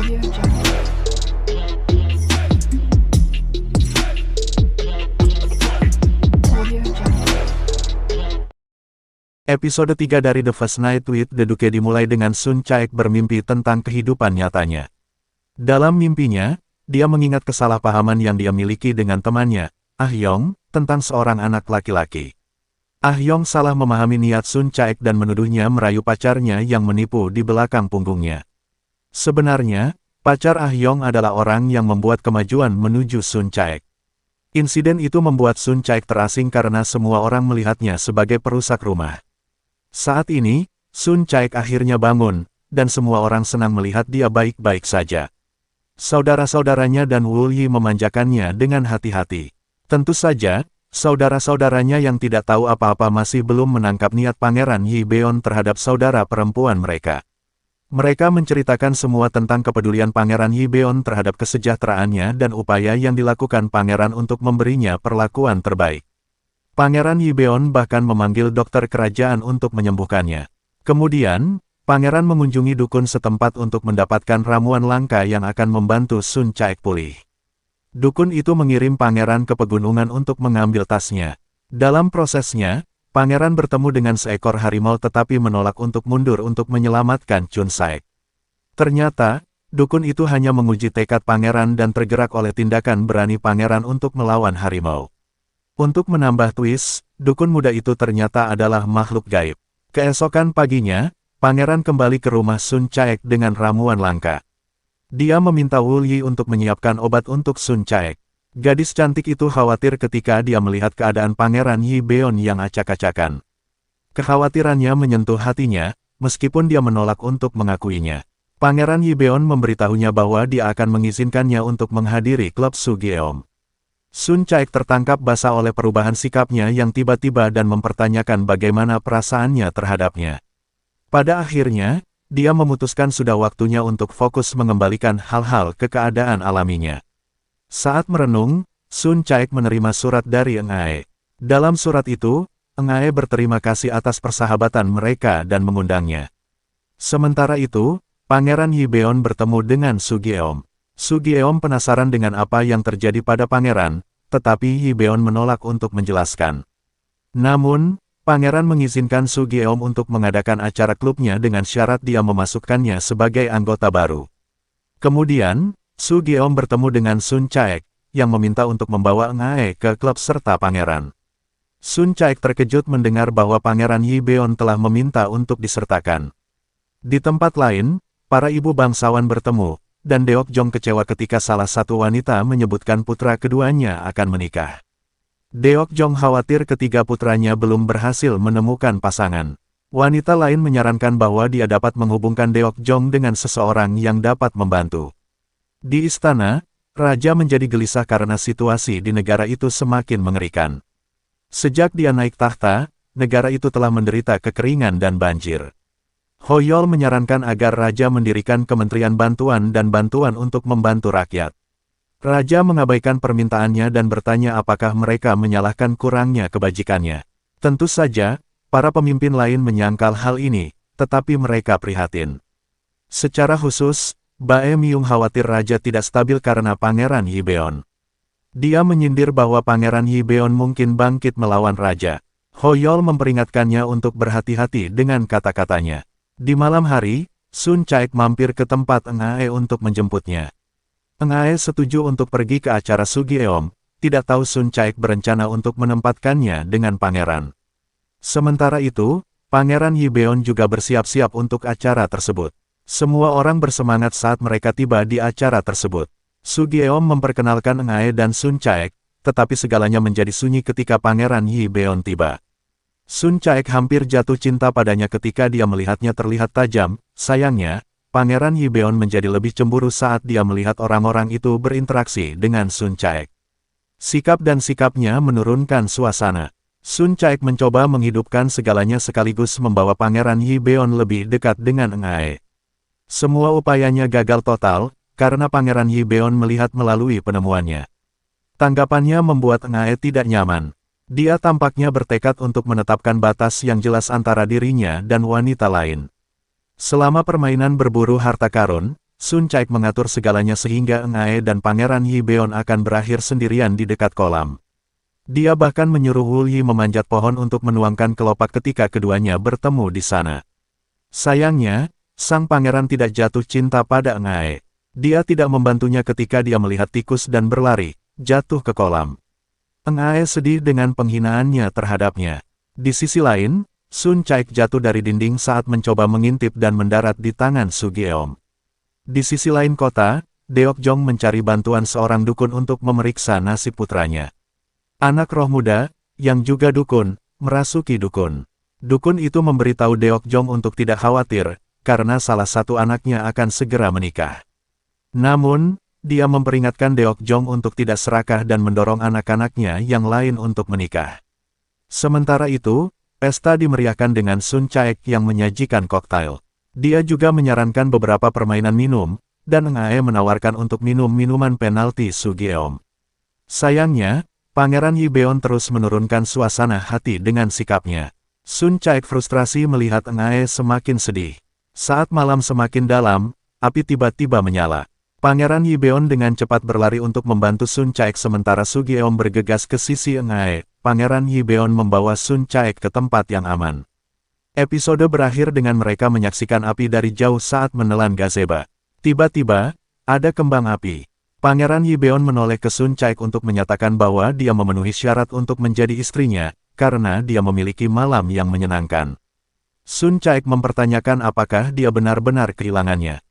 Audio Jungle. Audio Jungle. Episode 3 dari The First Night with the Duke dimulai dengan Sun Caek bermimpi tentang kehidupan nyatanya. Dalam mimpinya, dia mengingat kesalahpahaman yang dia miliki dengan temannya, Ah Yong, tentang seorang anak laki-laki. Ah Yong salah memahami niat Sun Caek dan menuduhnya merayu pacarnya yang menipu di belakang punggungnya. Sebenarnya, pacar Ah Yong adalah orang yang membuat kemajuan menuju Sun Caek. Insiden itu membuat Sun Caek terasing karena semua orang melihatnya sebagai perusak rumah. Saat ini, Sun Caek akhirnya bangun, dan semua orang senang melihat dia baik-baik saja. Saudara-saudaranya dan Wul Yi memanjakannya dengan hati-hati. Tentu saja, saudara-saudaranya yang tidak tahu apa-apa masih belum menangkap niat Pangeran Yi Beon terhadap saudara perempuan mereka. Mereka menceritakan semua tentang kepedulian Pangeran Yi Beon terhadap kesejahteraannya dan upaya yang dilakukan Pangeran untuk memberinya perlakuan terbaik. Pangeran Yi Beon bahkan memanggil dokter kerajaan untuk menyembuhkannya. Kemudian, Pangeran mengunjungi dukun setempat untuk mendapatkan ramuan langka yang akan membantu Sun Caek pulih. Dukun itu mengirim Pangeran ke pegunungan untuk mengambil tasnya. Dalam prosesnya, Pangeran bertemu dengan seekor harimau tetapi menolak untuk mundur untuk menyelamatkan Chun Saek. Ternyata, dukun itu hanya menguji tekad Pangeran dan tergerak oleh tindakan berani Pangeran untuk melawan harimau. Untuk menambah twist, dukun muda itu ternyata adalah makhluk gaib. Keesokan paginya, Pangeran kembali ke rumah Sun Caek dengan ramuan langka. Dia meminta Wul Yi untuk menyiapkan obat untuk Sun Caek. Gadis cantik itu khawatir ketika dia melihat keadaan Pangeran Yi Beon yang acak-acakan. Kekhawatirannya menyentuh hatinya, meskipun dia menolak untuk mengakuinya. Pangeran Yi Beon memberitahunya bahwa dia akan mengizinkannya untuk menghadiri klub Sugyeom. Sun Caek tertangkap basah oleh perubahan sikapnya yang tiba-tiba dan mempertanyakan bagaimana perasaannya terhadapnya. Pada akhirnya, dia memutuskan sudah waktunya untuk fokus mengembalikan hal-hal ke keadaan alaminya. Saat merenung, Sun Caek menerima surat dari Eng Ae. Dalam surat itu, Eng Ae berterima kasih atas persahabatan mereka dan mengundangnya. Sementara itu, Pangeran Yi Beon bertemu dengan Sugyeom. Sugyeom penasaran dengan apa yang terjadi pada Pangeran, tetapi Yi Beon menolak untuk menjelaskan. Namun, Pangeran mengizinkan Sugyeom untuk mengadakan acara klubnya dengan syarat dia memasukkannya sebagai anggota baru. Kemudian, Sugyeom bertemu dengan Sun Caek, yang meminta untuk membawa Eng Ae ke klub serta Pangeran. Sun Caek terkejut mendengar bahwa Pangeran Yi Beon telah meminta untuk disertakan. Di tempat lain, para ibu bangsawan bertemu, dan Deok Jong kecewa ketika salah satu wanita menyebutkan putra keduanya akan menikah. Deok Jong khawatir ketiga putranya belum berhasil menemukan pasangan. Wanita lain menyarankan bahwa dia dapat menghubungkan Deok Jong dengan seseorang yang dapat membantu. Di istana, Raja menjadi gelisah karena situasi di negara itu semakin mengerikan. Sejak dia naik tahta, negara itu telah menderita kekeringan dan banjir. Hoyol menyarankan agar Raja mendirikan Kementerian Bantuan dan Bantuan untuk membantu rakyat. Raja mengabaikan permintaannya dan bertanya apakah mereka menyalahkan kurangnya kebajikannya. Tentu saja, para pemimpin lain menyangkal hal ini, tetapi mereka prihatin. Secara khusus, Bae Myung khawatir Raja tidak stabil karena Pangeran Yi Beon. Dia menyindir bahwa Pangeran Yi Beon mungkin bangkit melawan Raja. Hoyol memperingatkannya untuk berhati-hati dengan kata-katanya. Di malam hari, Sun Caek mampir ke tempat Eng Ae untuk menjemputnya. Eng Ae setuju untuk pergi ke acara Sugyeom, tidak tahu Sun Caek berencana untuk menempatkannya dengan Pangeran. Sementara itu, Pangeran Yi Beon juga bersiap-siap untuk acara tersebut. Semua orang bersemangat saat mereka tiba di acara tersebut. Sugyeom memperkenalkan Eng Ae dan Sun Caek, tetapi segalanya menjadi sunyi ketika Pangeran Yi Beon tiba. Sun Caek hampir jatuh cinta padanya ketika dia melihatnya terlihat tajam. Sayangnya, Pangeran Yi Beon menjadi lebih cemburu saat dia melihat orang-orang itu berinteraksi dengan Sun Caek. Sikap dan sikapnya menurunkan suasana. Sun Caek mencoba menghidupkan segalanya sekaligus membawa Pangeran Yi Beon lebih dekat dengan Eng Ae. Semua upayanya gagal total, karena Pangeran Yi Beon melihat melalui penemuannya. Tanggapannya membuat Eng Ae tidak nyaman. Dia tampaknya bertekad untuk menetapkan batas yang jelas antara dirinya dan wanita lain. Selama permainan berburu harta karun, Sun Caek mengatur segalanya sehingga Eng Ae dan Pangeran Yi Beon akan berakhir sendirian di dekat kolam. Dia bahkan menyuruh Wul Yi memanjat pohon untuk menuangkan kelopak ketika keduanya bertemu di sana. Sayangnya, sang pangeran tidak jatuh cinta pada Eng Ae. Dia tidak membantunya ketika dia melihat tikus dan berlari, jatuh ke kolam. Eng Ae sedih dengan penghinaannya terhadapnya. Di sisi lain, Sun Caek jatuh dari dinding saat mencoba mengintip dan mendarat di tangan Su Gyeom. Di sisi lain kota, Deok Jong mencari bantuan seorang dukun untuk memeriksa nasib putranya. Anak roh muda, yang juga dukun, merasuki dukun. Dukun itu memberitahu Deok Jong untuk tidak khawatir, karena salah satu anaknya akan segera menikah. Namun, dia memperingatkan Deok Jong untuk tidak serakah dan mendorong anak-anaknya yang lain untuk menikah. Sementara itu, pesta dimeriahkan dengan Sun Caek yang menyajikan koktail. Dia juga menyarankan beberapa permainan minum, dan Eng Ae menawarkan untuk minum minuman penalti Su Gyeom. Sayangnya, Pangeran Yi Beon terus menurunkan suasana hati dengan sikapnya. Sun Caek frustrasi melihat Eng Ae semakin sedih. Saat malam semakin dalam, api tiba-tiba menyala. Pangeran Yi Beon dengan cepat berlari untuk membantu Sun Caek sementara Su Gyeom bergegas ke sisi Eng Ae. Pangeran Yi Beon membawa Sun Caek ke tempat yang aman. Episode berakhir dengan mereka menyaksikan api dari jauh saat menelan gazebo. Tiba-tiba, ada kembang api. Pangeran Yi Beon menoleh ke Sun Caek untuk menyatakan bahwa dia memenuhi syarat untuk menjadi istrinya, karena dia memiliki malam yang menyenangkan. Sun Caek mempertanyakan apakah dia benar-benar kehilangannya.